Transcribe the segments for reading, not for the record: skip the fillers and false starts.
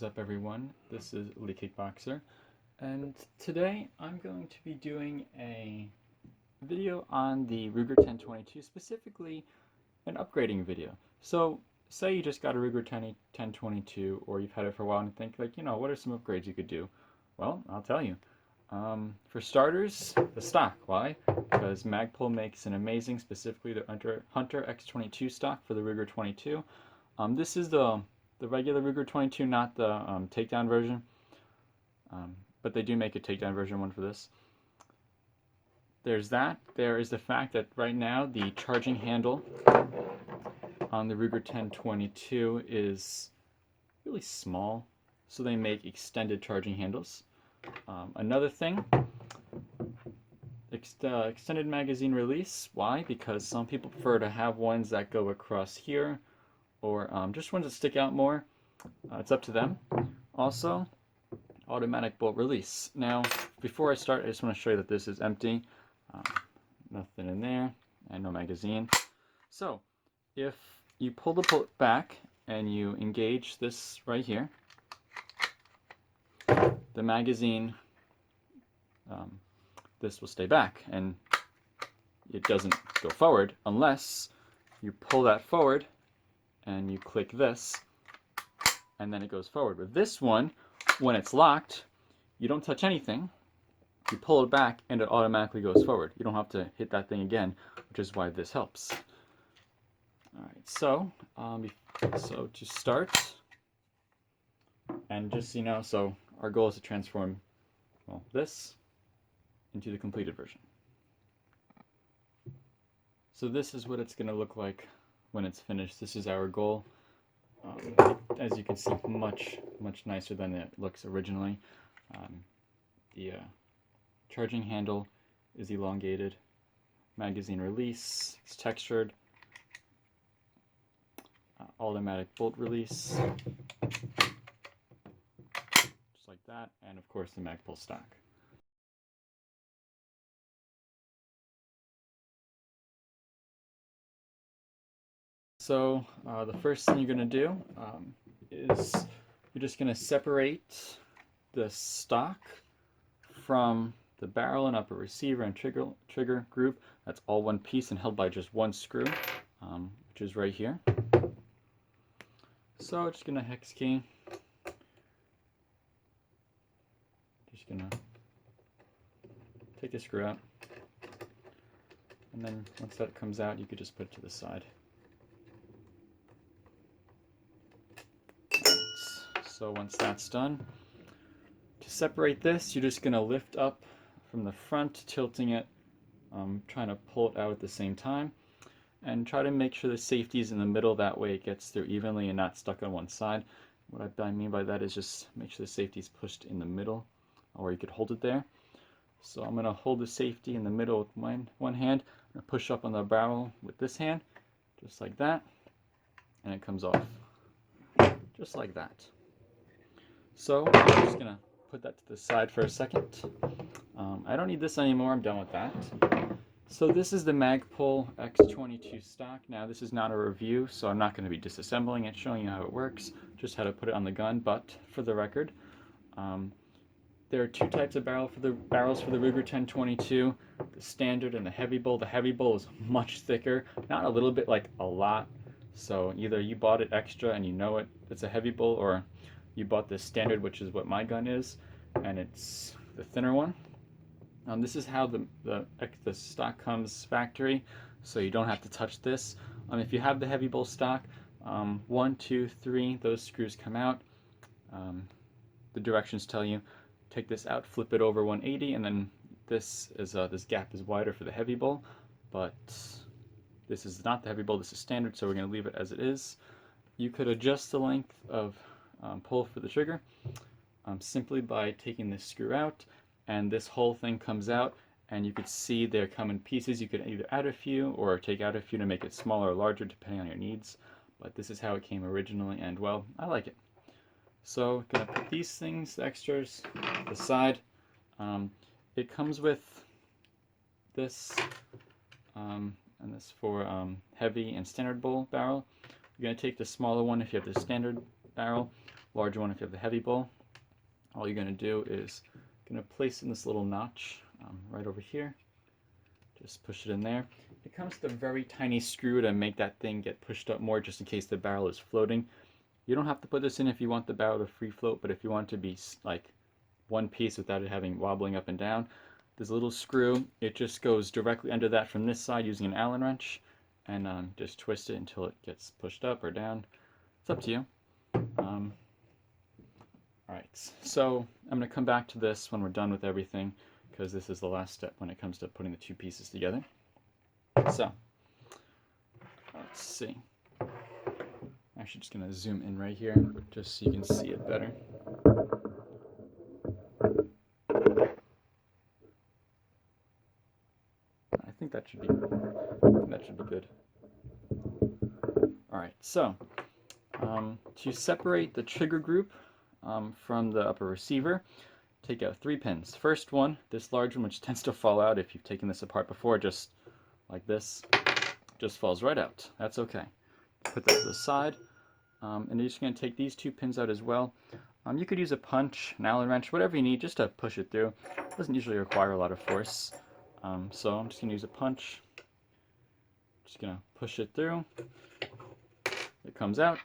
is up, everyone? This is Lee Kickboxer, and today I'm going to be doing a video on the Ruger 1022, specifically an upgrading video. So, say you just got a Ruger 1022, or you've had it for a while and think, like, what are some upgrades you could do? Well, I'll tell you. For starters, the stock. Why? Because Magpul makes an amazing, specifically the Hunter X22 stock for the Ruger 22. This is the regular Ruger 22, not the takedown version. But they do make a takedown version one for this. There's that. There is the fact that right now the charging handle on the Ruger 1022 is really small, so they make extended charging handles. Another thing, extended magazine release. Why? Because some people prefer to have ones that go across here, or just ones that stick out more. It's up to them. Also, automatic bolt release. Now, before I start, I just want to show you that this is empty. Nothing in there, and no magazine. So, if you pull the bolt back and you engage this right here, the magazine, this will stay back, and it doesn't go forward unless you pull that forward and you click this, and then it goes forward. With this one, when it's locked, you don't touch anything, you pull it back and it automatically goes forward. You don't have to hit that thing again, which is why this helps. Alright, so to start, and just so our goal is to transform, well, this into the completed version. So this is what it's going to look like when it's finished. This is our goal. As you can see, much nicer than it looks originally. The charging handle is elongated. Magazine release, it's textured. Automatic bolt release, just like that, and of course the Magpul stock. So the first thing you're going to do is you're just going to separate the stock from the barrel and upper receiver and trigger group. That's all one piece and held by just one screw, which is right here. So just going to hex key. Just going to take the screw out. And then once that comes out, you could just put it to the side. So once that's done, to separate this, you're just going to lift up from the front, tilting it, trying to pull it out at the same time, and try to make sure the safety is in the middle. That way it gets through evenly and not stuck on one side. What I mean by that is just make sure the safety is pushed in the middle, or you could hold it there. So I'm going to hold the safety in the middle with one hand, and push up on the barrel with this hand, just like that, and it comes off, just like that. So I'm just going to put that to the side for a second. I don't need this anymore, I'm done with that. So this is the Magpul X22 stock. Now this is not a review, so I'm not going to be disassembling it, showing you how it works, just how to put it on the gun. But for the record, there are two types of barrels for the Ruger 1022, the standard and the heavy bowl. The heavy bowl is much thicker, not a little bit, like a lot. So either you bought it extra and it's a heavy bowl, or you bought the standard, which is what my gun is, and it's the thinner one. This is how the stock comes factory, so you don't have to touch this. If you have the heavy bowl stock, 1, 2, 3, those screws come out. The directions tell you take this out, flip it over 180, and then this gap is wider for the heavy bowl, but this is not the heavy bowl. This is standard, so we're going to leave it as it is. You could adjust the length of pull for the trigger simply by taking this screw out, and this whole thing comes out, and you could see they come in pieces. You could either add a few or take out a few to make it smaller or larger depending on your needs, but this is how it came originally, and well, I like it. So gonna put these things, the extras, to the side. It comes with this and this for heavy and standard bowl barrel. You're going to take the smaller one if you have the standard barrel, larger one if you have the heavy bowl. All you're going to do is going to place in this little notch right over here. Just push it in there. It comes with a very tiny screw to make that thing get pushed up more, just in case the barrel is floating. You don't have to put this in if you want the barrel to free float, but if you want it to be like one piece without it having wobbling up and down, there's a little screw. It just goes directly under that from this side using an Allen wrench, and just twist it until it gets pushed up or down. It's up to you. Alright, so I'm going to come back to this when we're done with everything, because this is the last step when it comes to putting the two pieces together. So, let's see. I'm actually just going to zoom in right here, just so you can see it better. I think that should be good. Alright, so, to separate the trigger group from the upper receiver, take out 3 pins. First one, this large one, which tends to fall out if you've taken this apart before, just like this, just falls right out. That's okay. Put that to the side, and you're just going to take these 2 pins out as well. You could use a punch, an Allen wrench, whatever you need, just to push it through. It doesn't usually require a lot of force, so I'm just going to use a punch. Just going to push it through. It comes out.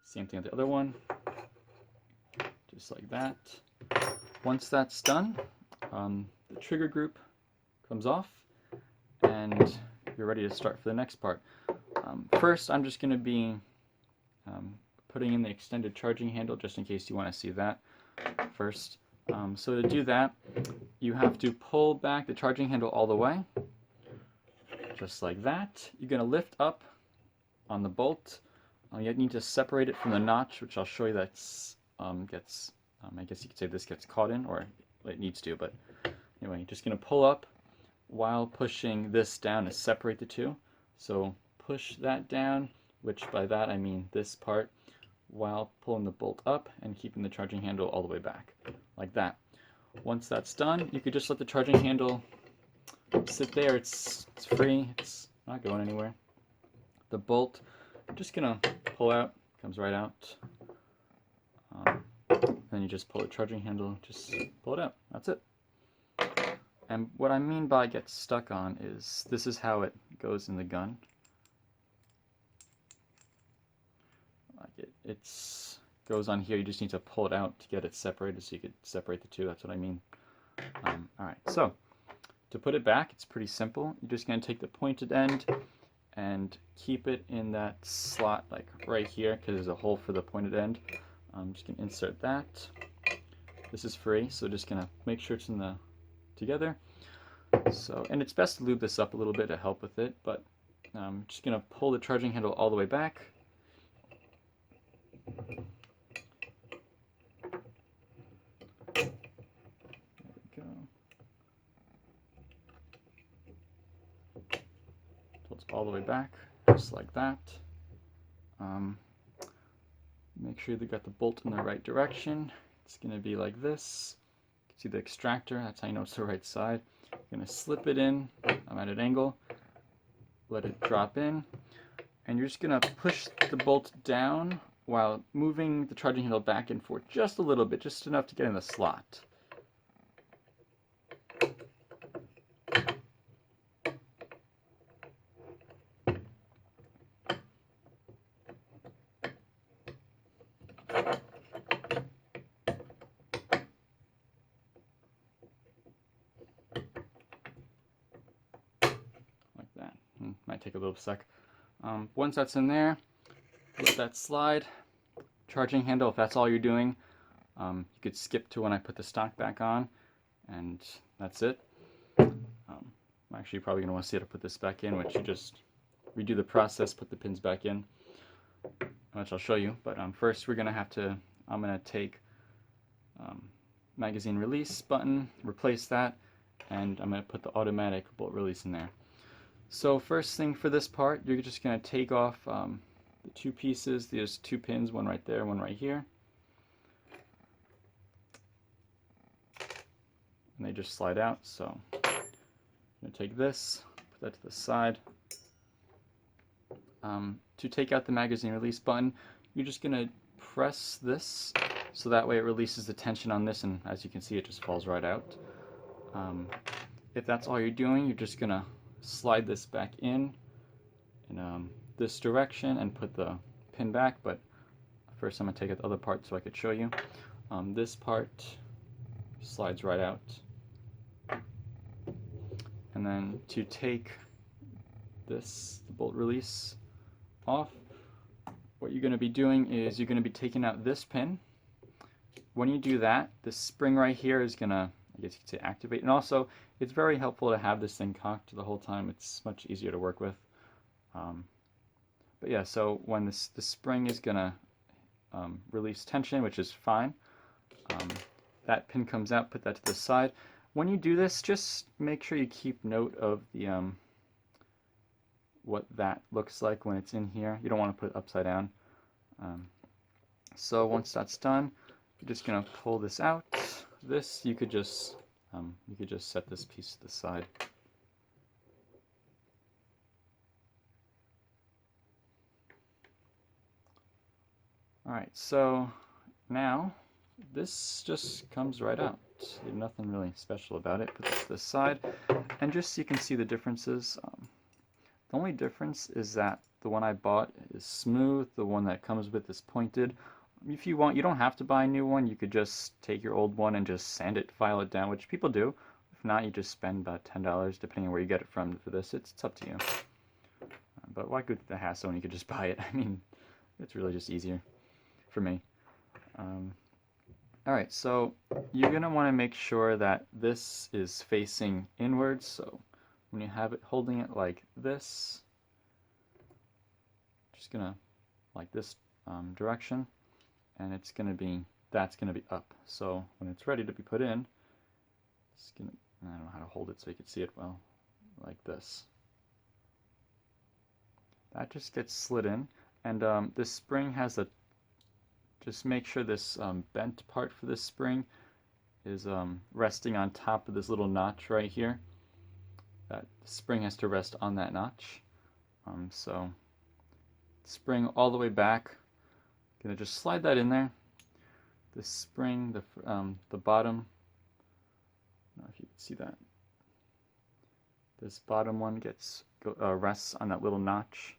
Same thing with the other one. Just like that. Once that's done, the trigger group comes off, and you're ready to start for the next part. First, I'm just going to be putting in the extended charging handle, just in case you want to see that first. So to do that, you have to pull back the charging handle all the way, just like that. You're going to lift up on the bolt. You need to separate it from the notch, which I'll show you that's I guess you could say this gets caught in, or it needs to, but anyway, you're just going to pull up while pushing this down to separate the two. So push that down, which by that I mean this part, while pulling the bolt up and keeping the charging handle all the way back, like that. Once that's done, you could just let the charging handle sit there. It's free, it's not going anywhere. The bolt, I'm just going to pull out, comes right out. Then you just pull the charging handle, just pull it out. That's it. And what I mean by get stuck on is, this is how it goes in the gun. Like it goes on here. You just need to pull it out to get it separated, so you could separate the two. That's what I mean. Alright, so to put it back, it's pretty simple. You're just going to take the pointed end and keep it in that slot, like right here, because there's a hole for the pointed end. I'm just going to insert that. This is free, so just going to make sure it's in the together. So, and it's best to lube this up a little bit to help with it, but I'm just going to pull the charging handle all the way back. There we go. Till it's all the way back, just like that. Make sure you got the bolt in the right direction. It's going to be like this. You can see the extractor, that's how you know it's the right side. You're going to slip it in at an angle, let it drop in, and you're just going to push the bolt down while moving the charging handle back and forth just a little bit, just enough to get in the slot. Might take a little sec. Once that's in there, let that slide. Charging handle, if that's all you're doing, you could skip to when I put the stock back on, and that's it. I'm actually probably going to want to see how to put this back in, which you just redo the process, put the pins back in, which I'll show you. But first we're going to have to, I'm going to take magazine release button, replace that, and I'm going to put the automatic bolt release in there. So first thing for this part, you're just going to take off the 2 pieces. There's 2 pins, one right there, one right here. And they just slide out, so I'm going to take this, put that to the side. To take out the magazine release button, you're just going to press this so that way it releases the tension on this, and as you can see, it just falls right out. If that's all you're doing, you're just gonna slide this back in this direction and put the pin back, but first I'm gonna take out the other part so I could show you. This part slides right out. And then to take this bolt release off, what you're gonna be doing is you're gonna be taking out this pin. When you do that, the spring right here is gonna, I guess you could say, activate. And also, it's very helpful to have this thing cocked the whole time. It's much easier to work with. But yeah, so when the spring is gonna release tension, which is fine, that pin comes out, put that to the side. When you do this, just make sure you keep note of the what that looks like when it's in here. You don't want to put it upside down. So once that's done, you're just gonna pull this out. This you could just set this piece to the side. All right, so now this just comes right out. There's nothing really special about it. Put this to the side, and just so you can see the differences. The only difference is that the one I bought is smooth, the one that comes with is pointed. If you want, you don't have to buy a new one. You could just take your old one and just sand it, file it down, which people do. If not, you just spend about $10, depending on where you get it from for this. It's up to you. But why go through the hassle when you could just buy it? I mean, it's really just easier for me. All right, so you're gonna wanna make sure that this is facing inwards. So when you have it holding it like this, just gonna like this direction, and it's gonna be, that's gonna be up. So when it's ready to be put in, it's gonna, I don't know how to hold it so you can see it well, like this. That just gets slid in, and this spring has a, just make sure this bent part for this spring is resting on top of this little notch right here. That spring has to rest on that notch. So spring all the way back. Gonna just slide that in there. The spring, the bottom. I don't know if you can see that. This bottom one gets rests on that little notch.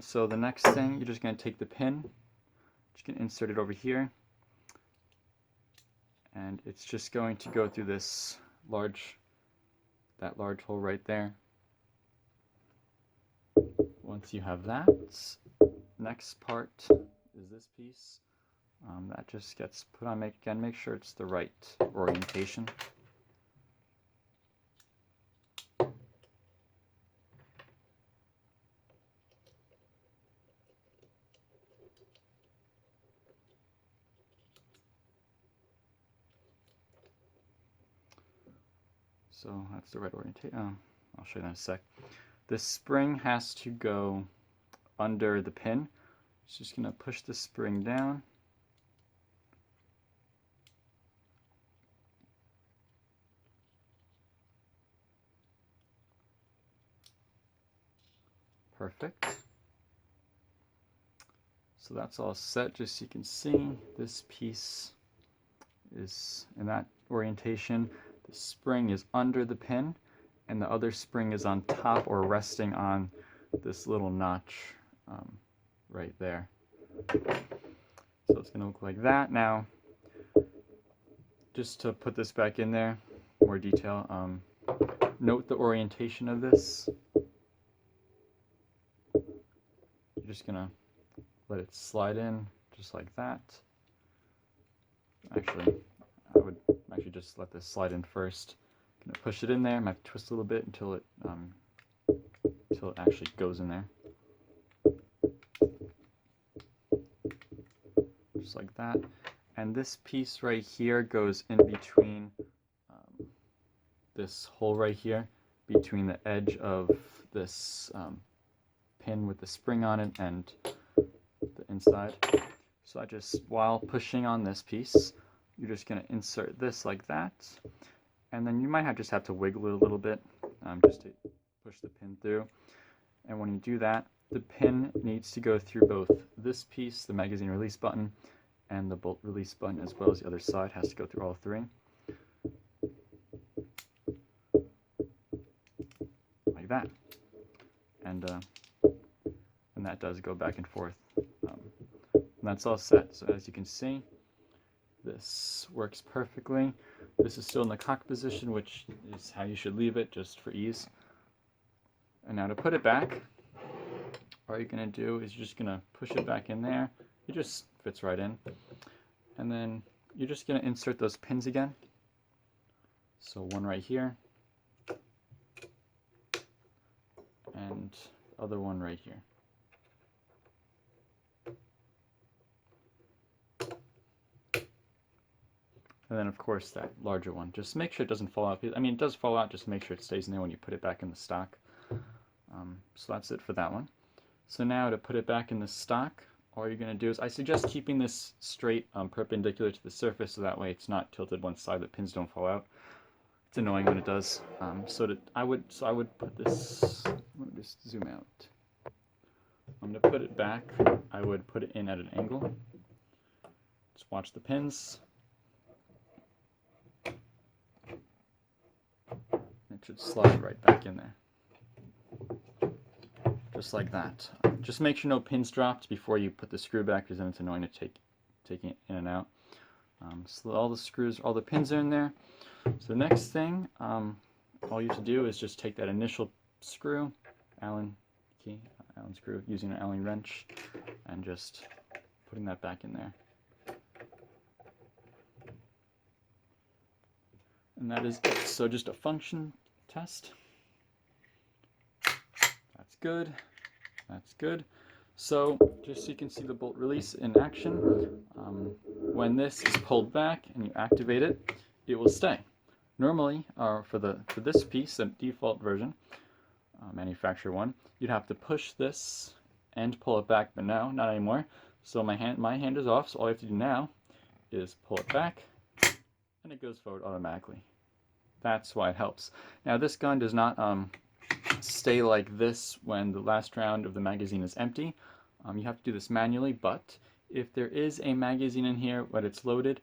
So the next thing, you're just going to take the pin, just going to insert it over here, and it's just going to go through this large hole right there. Once you have that, next part is this piece. That just gets put on, again, make sure it's the right orientation. So that's the right orientation. I'll show you that in a sec. The spring has to go under the pin. It's just going to push the spring down. Perfect. So that's all set. Just so you can see, this piece is in that orientation. The spring is under the pin, and the other spring is on top or resting on this little notch right there. So it's going to look like that. Now, just to put this back in there, more detail, note the orientation of this. You're just going to let it slide in just like that. Actually, I would actually just let this slide in first. I'm going to push it in there. I might twist a little bit until it actually goes in there. Just like that. And this piece right here goes in between this hole right here, between the edge of this pin with the spring on it and the inside. So I just, while pushing on this piece, you're just going to insert this like that, and then you might just have to wiggle it a little bit just to push the pin through. And when you do that, the pin needs to go through both this piece, the magazine release button, and the bolt release button, as well as the other side has to go through all three. Like that. And that does go back and forth. And that's all set. So as you can see, this works perfectly. This is still in the cock position, which is how you should leave it, just for ease. And now to put it back, all you're going to do is you're just going to push it back in there. It just fits right in. And then you're just going to insert those pins again. So one right here, and other one right here. And then of course that larger one. Just make sure it doesn't fall out. I mean, it does fall out, just make sure it stays in there when you put it back in the stock. So that's it for that one. So now to put it back in the stock, all you're going to do is, I suggest keeping this straight, perpendicular to the surface, so that way it's not tilted one side, the pins don't fall out. It's annoying when it does. I would put this, let me just zoom out. To put it back, I would put it in at an angle. Just watch the pins. It should slide right back in there. Just like that. Just make sure no pins dropped before you put the screw back, because then it's annoying to taking it in and out. So all the screws, all the pins are in there. So the next thing, all you have to do is just take that initial screw, Allen key, Allen screw, using an Allen wrench, and just putting that back in there. And that is it. So just a function test. That's good. That's good. So just so you can see the bolt release in action, when this is pulled back and you activate it, it will stay. Normally, for this piece, the default version, manufacturer one, you'd have to push this and pull it back, but now, not anymore. So my hand is off, so all you have to do now is pull it back, and it goes forward automatically. That's why it helps. Now this gun does not stay like this when the last round of the magazine is empty. You have to do this manually, but if there is a magazine in here when it's loaded,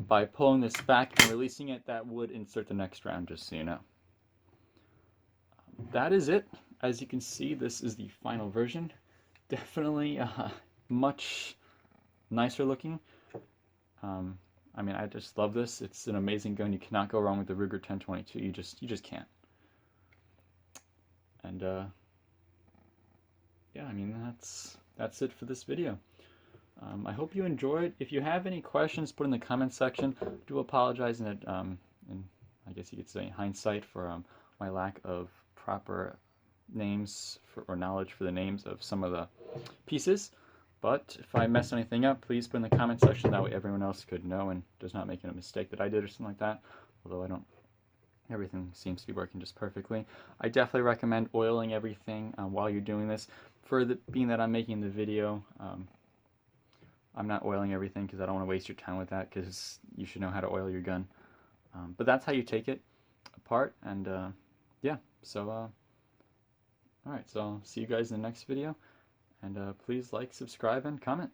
by pulling this back and releasing it, that would insert the next round, just so you know. That is it. As you can see, this is the final version. Definitely much nicer looking. I mean, I just love this. It's an amazing gun. You cannot go wrong with the Ruger 1022. You just can't. And yeah, I mean, that's it for this video. I hope you enjoyed. If you have any questions, put in the comment section. I do apologize in I guess you could say hindsight for my lack of proper names or knowledge for the names of some of the pieces. But if I mess anything up, please put in the comment section. That way everyone else could know and does not make a mistake that I did or something like that. Although I don't. Everything seems to be working just perfectly. I definitely recommend oiling everything while you're doing this. Being that I'm making the video, I'm not oiling everything because I don't want to waste your time with that, because you should know how to oil your gun. But that's how you take it apart, and yeah, so alright, so I'll see you guys in the next video, and please like, subscribe, and comment.